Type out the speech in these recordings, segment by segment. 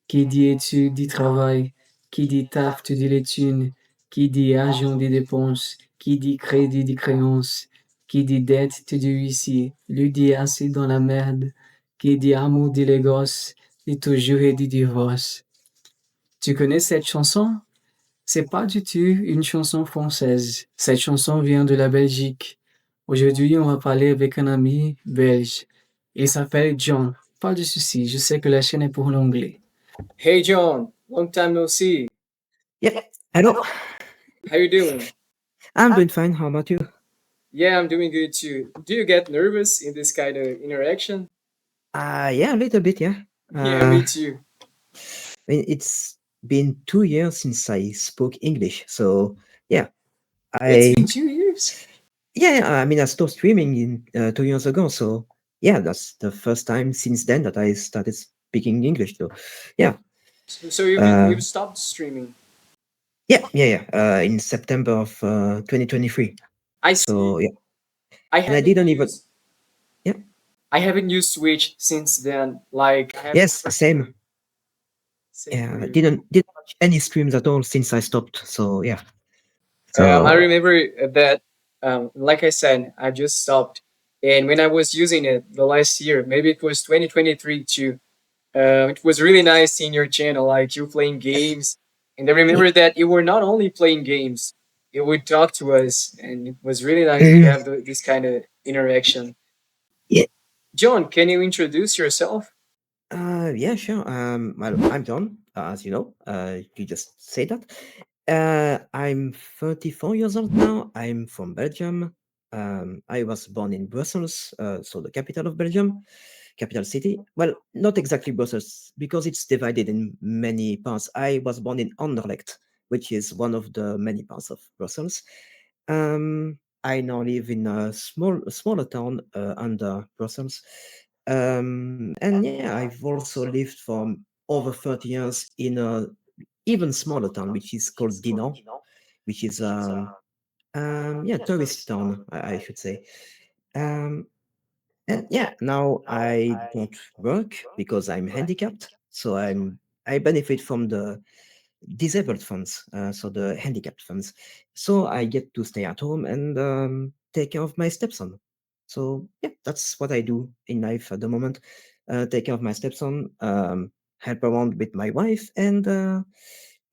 Qui dit études dit travail. Qui dit taf te dit les thunes. Qui dit argent dit dépenses. Qui dit crédit dit créance. Qui dit dette te dit huissier. Lui dit assis dans la merde. Qui dit amour dit les gosses. Dit toujours et dit divorce. Tu connais cette chanson? C'est pas du tout une chanson française. Cette chanson vient de la Belgique. Aujourd'hui, on va parler avec un ami belge. Il s'appelle John. Pas de souci, je sais que la chaîne est pour l'anglais. Hey John, long time no see. Yeah. Hello. How you doing? I'm doing fine. How about you? Yeah, I'm doing good too. Do you get nervous in this kind of interaction? Yeah, a little bit, yeah. Yeah, me too. I mean, it's been 2 years since I spoke English, so yeah, It's I been 2 years. yeah, I mean, I stopped streaming in 2 years ago, so yeah, that's the first time since then that I started speaking English. So yeah, So you've stopped streaming. yeah. In September of 2023. I So see. yeah, I and I haven't didn't even used yeah. I haven't used Switch since then. Like I have Yes, never same. same for Yeah, I you. didn't watch any streams at all since I stopped. So yeah. I So remember that, like I said, I just stopped. And when I was using it the last year, maybe it was 2023 too, it was really nice seeing your channel, like you playing games. And I remember that you were not only playing games, you would talk to us. And it was really nice to mm, have this kind of interaction. yeah. John, can you introduce yourself? Yeah, sure. Well, I'm John, as you know. You just say that. I'm 34 years old now. I'm from Belgium. I was born in Brussels, so the capital of Belgium, capital city. Well, not exactly Brussels, because it's divided in many parts. I was born in Anderlecht, which is one of the many parts of Brussels. I now live in a smaller town under Brussels. And yeah, I've also lived for over 30 years in a even smaller town, which is called Dinan, which is yeah, tourist town, I should say. Um, and yeah, now I don't work because I'm handicapped, so I benefit from the disabled funds, so the handicapped funds. So I get to stay at home and take care of my stepson. So yeah, that's what I do in life at the moment. Take care of my stepson, help around with my wife, and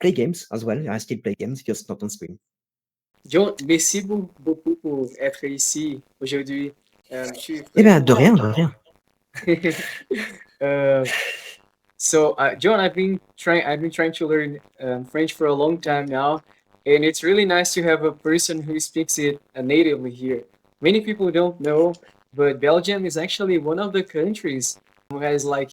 play games as well. I still play games, just not on screen. John, merci beaucoup pour être ici aujourd'hui. Je suis Eh très ben, de content. rien, de rien. uh, John, I've been trying to learn French for a long time now, and it's really nice to have a person who speaks it natively here. Many people don't know, but Belgium is actually one of the countries who has like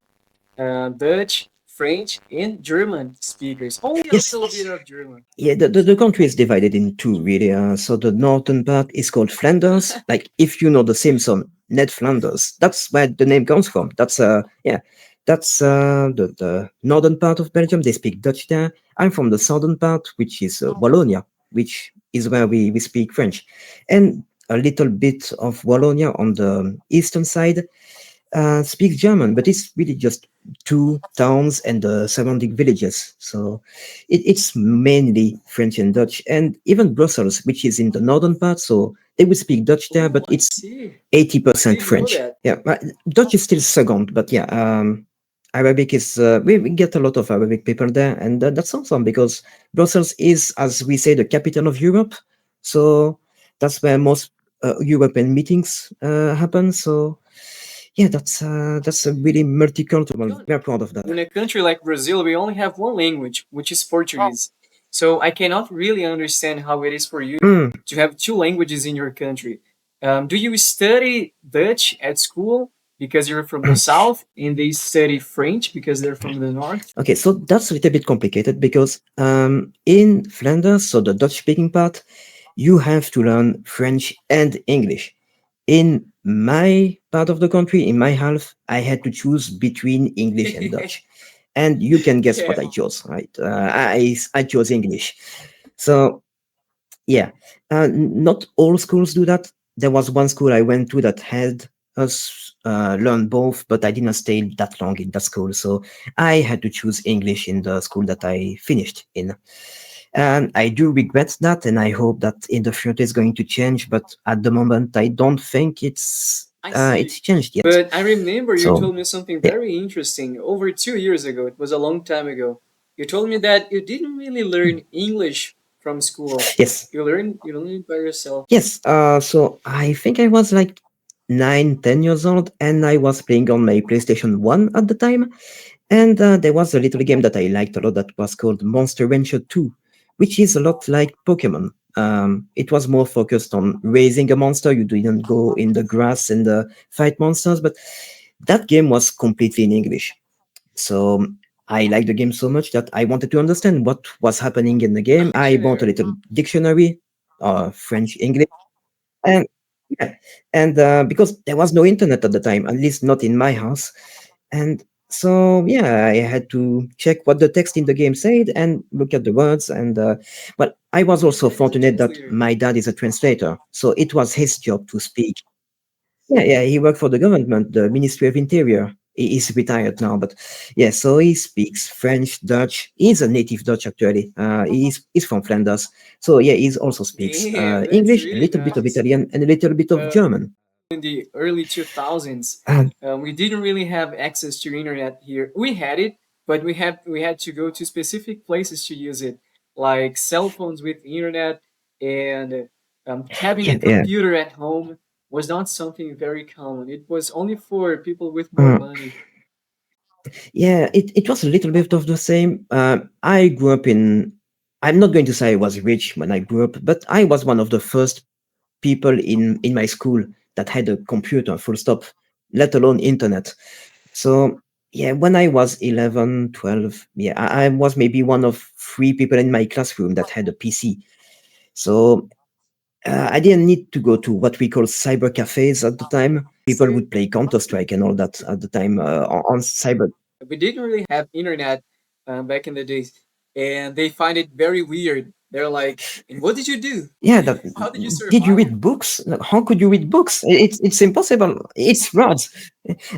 Dutch, French, and German speakers. Only a Yes. little bit of German. Yeah, the country is divided in two, really. So the northern part is called Flanders. Like if you know the Simpson, Ned Flanders, that's where the name comes from. That's yeah, that's the northern part of Belgium. They speak Dutch there. I'm from the southern part, which is Wallonia, which is where we speak French, and a little bit of Wallonia on the eastern side speaks German, but it's really just two towns and the surrounding villages. So it's mainly French and Dutch, and even Brussels, which is in the northern part. So they would speak Dutch there, but Oh, I it's see. I 80% didn't know French. that. Yeah, Dutch is still second, but yeah, Arabic is we get a lot of Arabic people there, and that's awesome because Brussels is, as we say, the capital of Europe. So that's where most European meetings happen. So yeah, that's a really multicultural. John, We're proud of that. in a country like Brazil, we only have one language, which is Portuguese. So I cannot really understand how it is for you Mm. to have two languages in your country. Do you study Dutch at school because you're from the south, and they study French because they're from the north? Okay, so that's a little bit complicated because in Flanders, so the Dutch-speaking part, you have to learn French and English. In my part of the country, in my half, I had to choose between English and Dutch. And you can guess what Yeah. I chose, right? I chose English. So yeah, not all schools do that. There was one school I went to that had us learn both, but I didn't stay that long in that school, so I had to choose English in the school that I finished in. And I do regret that, and I hope that in the future it's going to change. But at the moment, I don't think I see. it's changed yet. But I remember you So told me something yeah, very interesting over 2 years ago. It was a long time ago. You told me that you didn't really learn English from school. yes, You learned it by yourself. yes. So I think I was like 9, 10 years old, and I was playing on my PlayStation 1 at the time. And there was a little game that I liked a lot that was called Monster Rancher 2, which is a lot like Pokemon. It was more focused on raising a monster. You didn't go in the grass and fight monsters, but that game was completely in English. So I liked the game so much that I wanted to understand what was happening in the game. I bought a Dictionary. little dictionary, French, English, and yeah, and because there was no internet at the time, at least not in my house, and so yeah, I had to check what the text in the game said and look at the words. And but I was also Like a fortunate that translator. my dad is a translator, so it was his job to speak. Yeah, yeah, he worked for the government, the Ministry of Interior. He's retired now, but yeah, so he speaks French, Dutch. He's a native Dutch actually. He's from Flanders, so yeah, he also speaks Damn, that's English, a really little bit of nice. Italian, and a little bit of German. In the early 2000s, Uh, we didn't really have access to internet here. We had it, but we had to go to specific places to use it, like cell phones with internet, and having a yeah, yeah. computer at home was not something very common. It was only for people with more Mm. money. Yeah, it was a little bit of the same. I grew up in. I'm not going to say I was rich when I grew up, but I was one of the first people in my school that had a computer, full stop, let alone internet. So yeah, when I was 11, 12, yeah, I was maybe one of 3 people in my classroom that had a PC. So I didn't need to go to what we call cyber cafes at the time. People would play Counter Strike and all that at the time on cyber. We didn't really have internet back in the days, and they find it very weird. They're like, "And what did you do? Yeah, that How did you did you survive?" read books? Like, how could you read books? It's impossible. It's rods.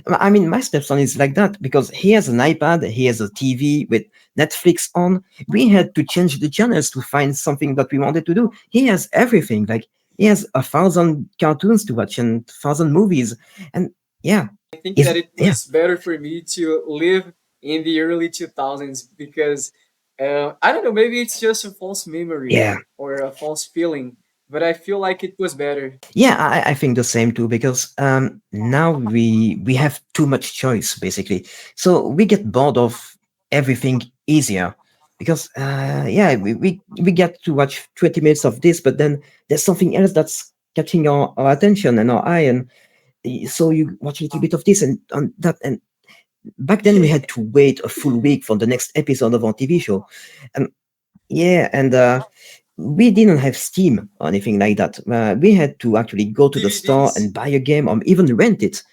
I mean, my stepson is like that because he has an iPad, he has a TV with Netflix on. We had to change the channels to find something that we wanted to do. He has everything. Like he has 1,000 cartoons to watch and 1,000 movies, and yeah, I think is that it yeah, was better for me to live in the early 2000s because I don't know, maybe it's just a false memory yeah. or a false feeling, but I feel like it was better. Yeah, I think the same too because now we have too much choice basically, so we get bored of everything easier because yeah, we get to watch 20 minutes of this, but then there's something else that's catching our attention and our eye, and so you watch a little bit of this and on that, and back then we had to wait a full week for the next episode of our TV show, and yeah, and we didn't have Steam or anything like that. We had to actually go to the store DVDs. and buy a game or even rent it.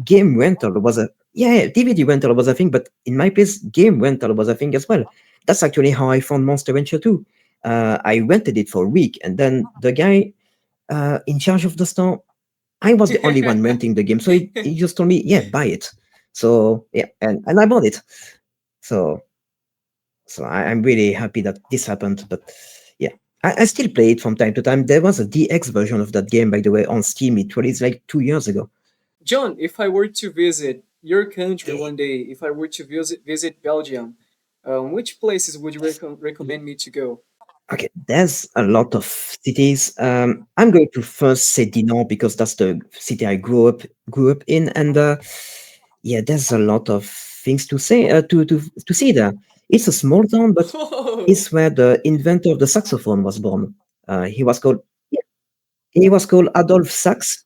Game rental was a yeah, DVD rental was a thing, but in my place, game rental was a thing as well. That's actually how I found Monster Rancher 2. I rented it for a week, and then the guy in charge of the store, I was the only one renting the game, so he just told me, "Yeah, buy it." So yeah, and I bought it. So I'm really happy that this happened. But yeah, I still play it from time to time. There was a DX version of that game, by the way, on Steam. It released like 2 years ago. John, if I were to visit your country Eh, one day, if I were to visit Belgium, which places would you recommend me to go? Okay, there's a lot of cities. I'm going to first say Dinan because that's the city I grew up in, and yeah, there's a lot of things to say to see there. It's a small town, but Whoa! it's where the inventor of the saxophone was born. He was called He was called Adolf Sachs.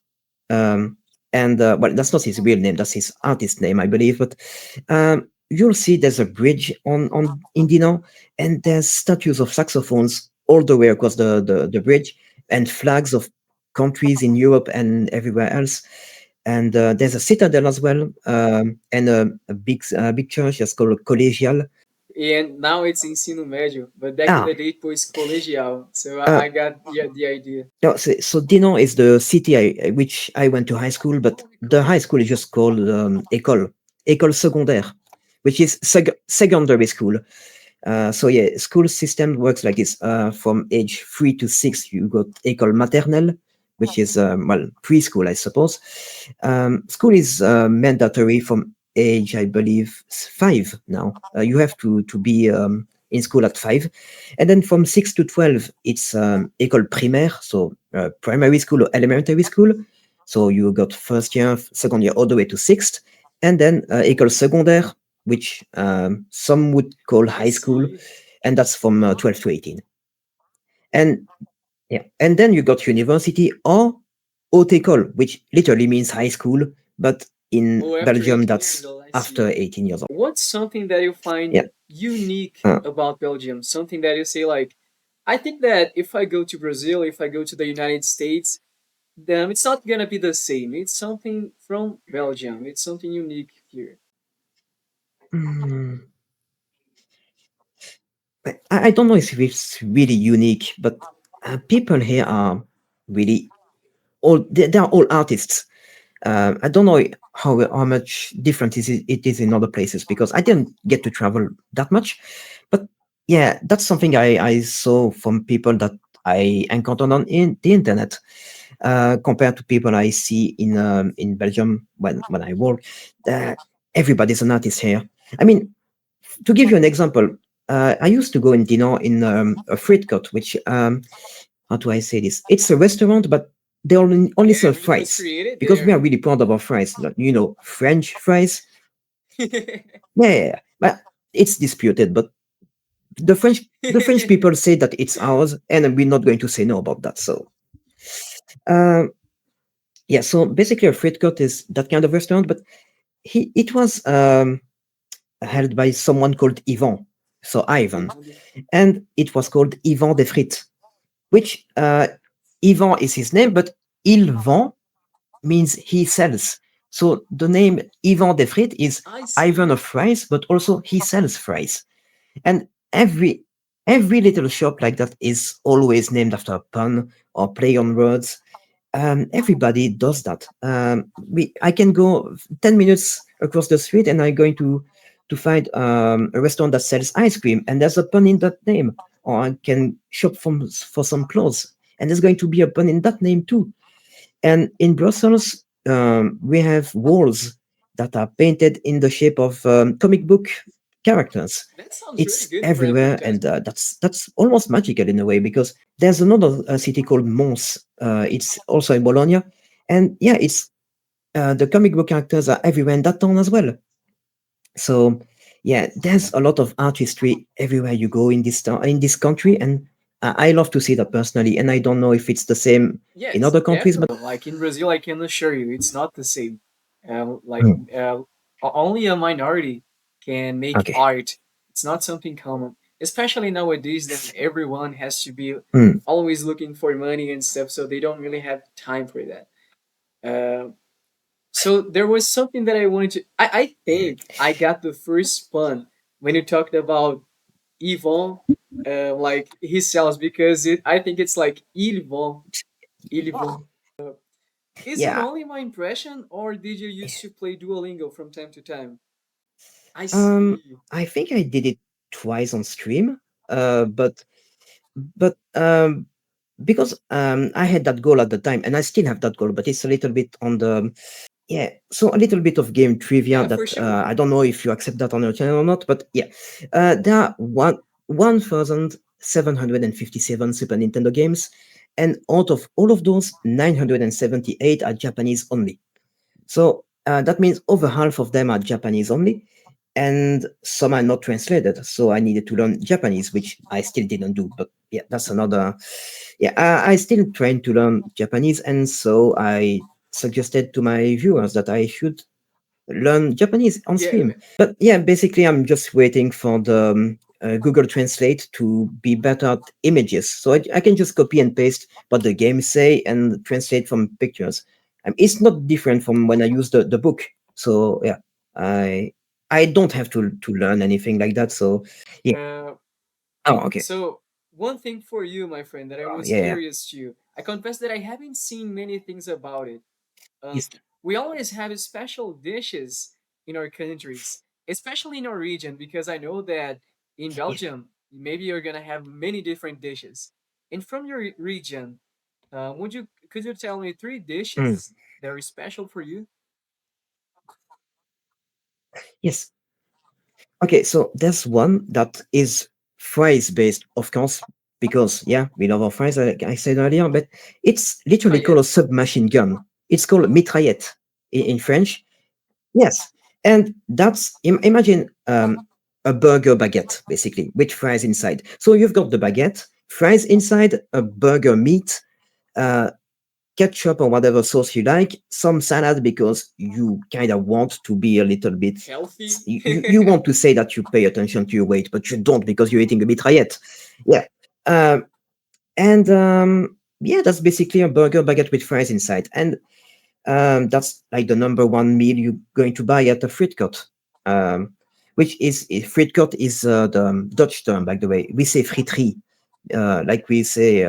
Um, and well, that's not his real name, that's his artist name, I believe. But you'll see there's a bridge on Indino, and there's statues of saxophones all the way across the bridge, and flags of countries in Europe and everywhere else. And there's a citadel as well, and a big church that's called Collegial. And now it's ensino médio, but back in Ah, the day it was colegial. So uh, I got the idea. no, so Dinan is the city which I went to high school, but the high school is just called école secondaire, which is secondary school. So yeah, school system works like this. From age 3 to 6, you got école maternelle, which is well, preschool, I suppose. School is mandatory from age, I believe, 5 now. You have to be in school at 5, and then from 6 to 12, it's école primaire, so primary school or elementary school. So you got first year, second year, all the way to sixth, and then école secondaire, which some would call I high school, see. and that's from 12 to 18. And yeah, and then you got university or haute école, which literally means high school, but in Oh, after Belgium, 18 years that's old, I see. after 18 years old. What's something that you find Yeah. unique Uh, about Belgium? Something that you say like, I think that if I go to Brazil, if I go to the United States, then it's not gonna be the same. It's something from Belgium. It's something unique here. mm, I don't know if it's really unique, but people here are really all they are all artists. I don't know how much different it is in other places because I didn't get to travel that much. But yeah, that's something I saw from people that I encountered on the internet compared to people I see in Belgium when I work. Uh, Everybody's an artist here. I mean, to give you an example, I used to go in dinner in a fruit court, which how do I say this? It's a restaurant, but they only Yeah, serve it was fries created because we are there. really proud of our fries. Like, French fries. Yeah, yeah, yeah. But it's disputed. But the French people say that it's ours, and we're not going to say no about that. So, um, yeah. So basically, a fruit court is that kind of restaurant, but it was held by someone called Ivan. So Ivan, and it was called Ivan des Frites, which Ivan is his name, but Il vend means he sells. So the name Ivan des Frites is I Ivan see. of fries, but also he sells fries. And every little shop like that is always named after a pun or play on words. Everybody does that. I can go 10 minutes across the street and I'm going to find a restaurant that sells ice cream, and there's a pun in that name. Or I can shop for some clothes, and there's going to be a pun in that name too. And in Brussels, we have walls that are painted in the shape of comic book characters. That sounds really It's good for everywhere, advertising. and that's almost magical in a way because there's another city called Mons. It's also in Bologna, and yeah, it's the comic book characters are everywhere in that town as well. So yeah, there's a lot of artistry everywhere you go in this town, in this country, and I love to see that personally. And I don't know if it's the same in Yes, other countries, but definitely. Like in Brazil, I can assure you, it's not the same. Like Mm, only a minority can make okay. art. It's not something common, especially nowadays. Then everyone has to be Mm, always looking for money and stuff, so they don't really have time for that. So there was something that I wanted to. I think I got the first pun when you talked about Yvon, like his cells because I think it's like Ilvon. Ilvon. Is it yeah. only my impression, or did you used to play Duolingo from time to time? I Um, see. I think I did it twice on stream, but because I had that goal at the time, and I still have that goal, but it's a little bit on the yeah. So a little bit of game trivia Yeah, for that sure. I don't know if you accept that on your channel or not, but yeah, there are 1,757 Super Nintendo games, and out of all of those, 978 are Japanese only. So that means over half of them are Japanese only, and some are not translated. So I needed to learn Japanese, which I still didn't do. But yeah, that's another. Yeah, I still trying to learn Japanese, and so I suggested to my viewers that I should learn Japanese on Yeah, stream. But yeah, basically, I'm just waiting for the Google Translate to be better at images, so I can just copy and paste what the game say and translate from pictures. It's not different from when I use the book. So yeah, I I don't have to learn anything like that. So yeah. Uh, Oh, okay. so one thing for you, my friend, that I was Yeah, yeah. curious to. I confess that I haven't seen many things about it. Um, Yes, we always have special dishes in our countries, especially in our region, because I know that in yes. Belgium, maybe you're gonna have many different dishes. And from your region, would you could you tell me three Mm, dishes that are special for you? yes. Okay, so there's one that is fries based, of course, because yeah, we love our fries, like I said earlier, but it's literally called a Mitraillette. submachine gun. It's called mitraillette in French. Yes, and that's imagine a burger baguette basically with fries inside. So you've got the baguette, fries inside, a burger meat, uh, ketchup or whatever sauce you like, some salad because you kind of want to be a little bit. Healthy. You want to say that you pay attention to your weight, but you don't because you're eating a mitraillette. Yeah, um, and yeah, that's basically a burger baguette with fries inside, and that's like the number one meal you're going to buy at a fruit court. Um, which is fruit court is the Dutch term, by the way. We say friterie, like we say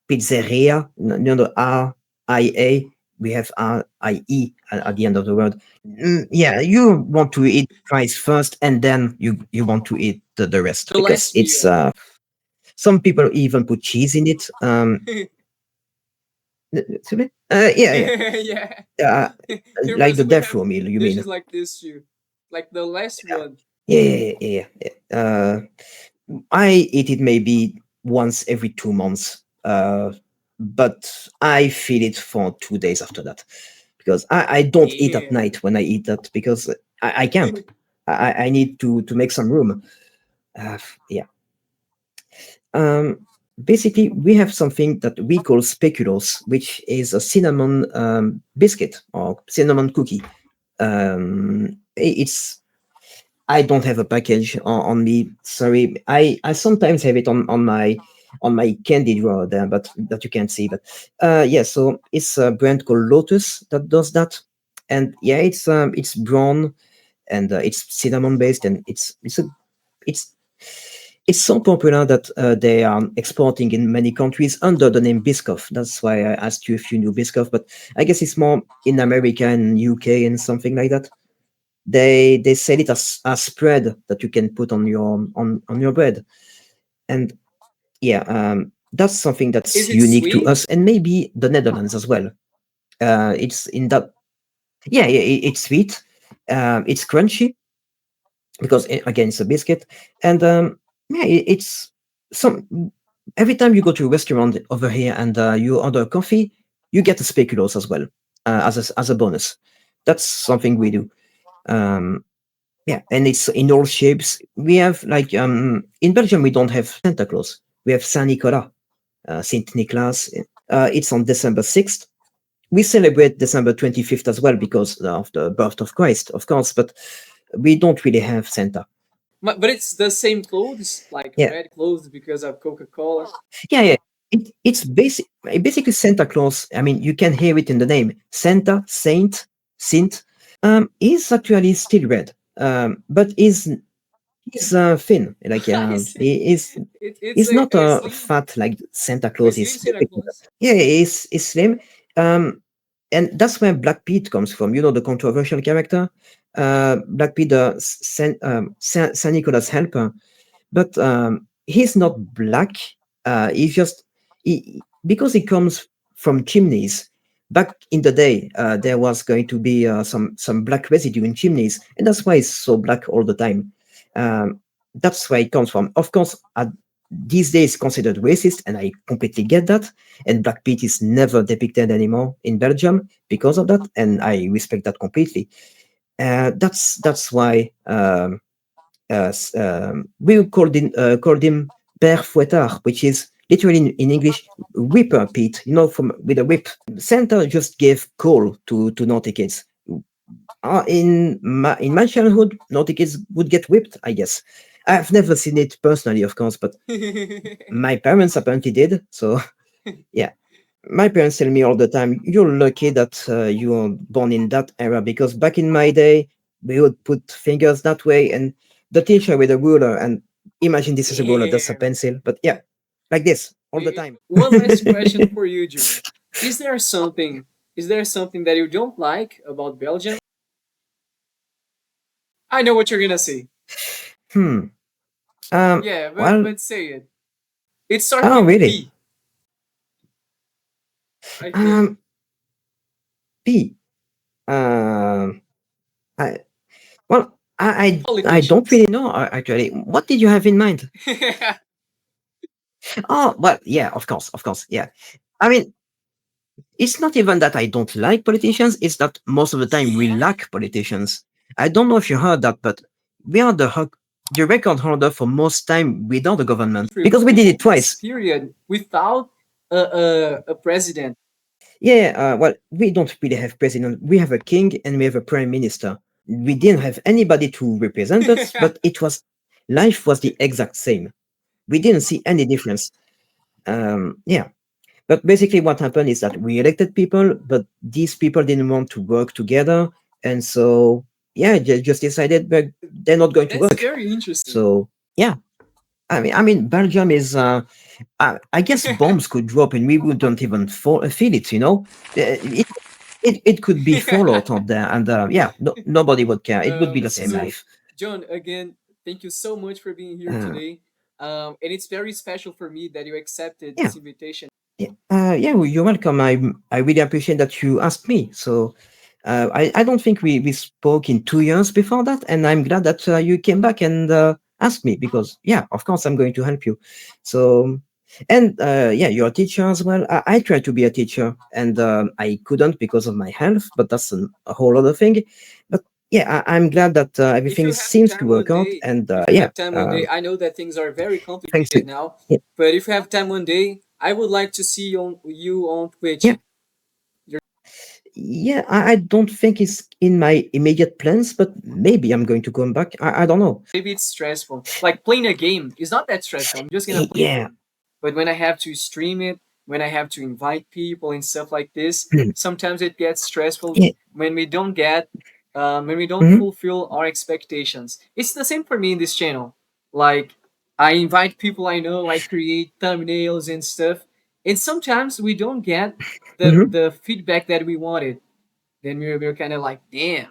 pizzeria. No, R I A. We have R I E at the end of the word. Yeah, you want to eat fries first, and then you want to eat the rest The because last it's meal. some people even put cheese in it. Yeah, yeah. Yeah. Uh, In like the Brazil, we death have row meal, you mean? dishes like this too. Like the last Yeah, one. yeah, yeah, yeah. Yeah. I eat it maybe once every 2 months, but I feel it for 2 days after that because I don't eat at Damn. night when I eat that because I can't. I need to make some room. Yeah. Um, Basically, we have something that we call speculoos, which is a cinnamon biscuit or cinnamon cookie. It's I don't have a package on me. Sorry, I sometimes have it on my candy drawer there, but that you can't see. But yeah, so it's a brand called Lotus that does that, and yeah, it's brown and it's cinnamon based, and it's it's so popular that they are exporting in many countries under the name Biscoff. That's why I asked you if you knew Biscoff, but I guess it's more in America and UK and something like that. They sell it as a spread that you can put on your bread, and yeah, that's something Is that's it unique to us sweet? and maybe the Netherlands as well. It's in that yeah, yeah, it's sweet, it's crunchy because again it's a biscuit, and yeah, it's some every time you go to a restaurant over here and you order coffee, you get a speculoos as well as a bonus. That's something we do. Um, Yeah, and it's in all shapes. We have like in Belgium we don't have Santa Claus. We have Saint Nicolas, Saint Nicholas. It's on December 6th. We celebrate December 25th as well because of the birth of Christ, of course. But we don't really have Santa. But it's the same clothes, like Yeah, red clothes because of Coca-Cola. yeah, yeah. It's basically Santa Claus. I mean, you can hear it in the name. Santa, Saint, is actually still red, but is thin. Like I see. he is It's he's not a slim fat like Santa a Claus slim is. Santa Claus. Yeah, he's slim. Um, and that's where Black Pete comes from. You know the controversial character, Black Pete, the Saint Nicholas helper. But he's not black. He's just because he comes from chimneys. Back in the day, there was going to be some black residue in chimneys, and that's why it's so black all the time. Um, that's where it comes from. Of course, these days considered racist, and I completely get that. And Black Pete is never depicted anymore in Belgium because of that, and I respect that completely. That's why we called him Père Fouettard, which is literally in English whipper Pete, you know, from with a whip. Santa just gave coal to naughty kids. In my childhood, naughty kids would get whipped, I guess. I've never seen it personally, of course, but my parents apparently did. So yeah, my parents tell me all the time, "You're lucky that you were born in that era because back in my day." we would put fingers that way, and the teacher with a ruler, and imagine this is a ruler, that's a Damn. pencil, but yeah, like this all the time. One last question for you, John. Is there something is there something that you don't like about Belgium? I know what you're gonna say. Hmm. Yeah, but Well, but say it. It starts oh, with really? P, I think. Um, P. Um, I well, I don't Politicians. really know actually. What did you have in mind? Oh, well, yeah, of course, yeah. I mean, it's not even that I don't like politicians, it's that most of the time we lack politicians. I don't know if you heard that, but we are the record holder for most time without a government because we did it This twice. period without a president. Yeah, well, we don't really have president. We have a king and we have a prime minister. We didn't have anybody to represent us, but it was life was the exact same. We didn't see any difference. Yeah, but basically, what happened is that we elected people, but these people didn't want to work together, and so yeah, they just decided that they're not going to That's work. very interesting. So yeah, I mean, Belgium is. I guess bombs could drop and we wouldn't even feel it. It could be fallout out there, and yeah, nobody would care. It would be the same So, life. John, again, thank you so much for being here Uh, today. And it's very special for me that you accepted yeah, this invitation. yeah, yeah. Well, you're welcome. I really appreciate that you asked me. So I don't think we spoke in 2 years before that, and I'm glad that you came back and asked me because yeah, of course I'm going to help you. So and yeah, you're a teacher as well. I tried to be a teacher and I couldn't because of my health, but that's a whole other thing. But yeah, I'm glad that If everything you have seems to time work one out. day, And if you yeah, have time one day, I know that things are very thanks complicated to now, yeah, but if you have time one day, I would like to see you on Twitch. yeah. Yeah, I don't think it's in my immediate plans, but maybe I'm going to come back. I don't know. Maybe it's stressful. Like playing a game is not that stressful. I'm just gonna play a Yeah, game. But when I have to stream it, when I have to invite people and stuff like this, mm, sometimes it gets stressful yeah, when we don't mhm, fulfill our expectations. It's the same for me in this channel. Like I invite people I know, I create thumbnails and stuff, and sometimes we don't get mhm. the feedback that we wanted. Then we're kind of like, damn,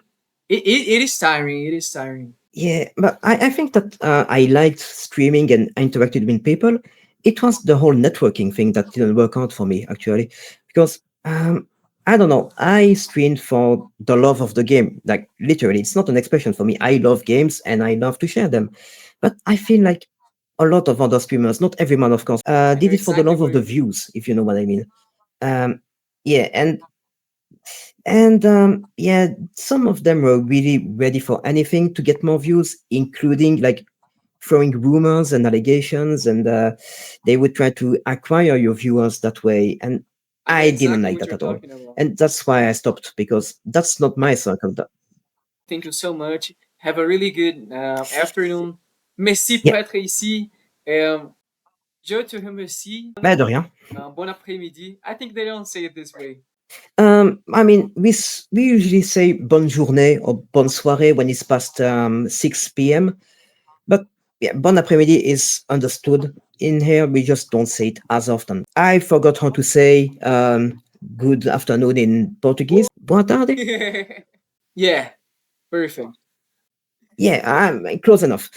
it is tiring. It is tiring. Yeah, but I think that I liked streaming and interacted with people. It was the whole networking thing that didn't work out for me, actually, because I don't know. I streamed for the love of the game. Like, literally, it's not an expression for me. I love games and I love to share them. But I feel like a lot of other streamers, not everyone, of course, I know did it for the exactly love what of the you mean. views, if you know what I mean. Um, yeah, and yeah, some of them were really ready for anything to get more views, including like throwing rumors and allegations, and they would try to acquire your viewers that way. And I know I didn't exactly like what that you're at all. talking about. And that's why I stopped because that's not my circle. Thank you so much. Have a really good afternoon. Merci Yeah, pour être ici. Um, je te remercie. bah, de rien. Bon après-midi. I think they don't say it this way. I mean, we usually say bonne journée or bonne soirée when it's past 6 p.m. But yeah, bon après-midi is understood. In here, we just don't say it as often. I forgot how to say good afternoon in Portuguese. Boa tarde. Yeah, perfect. Yeah, I'm close enough.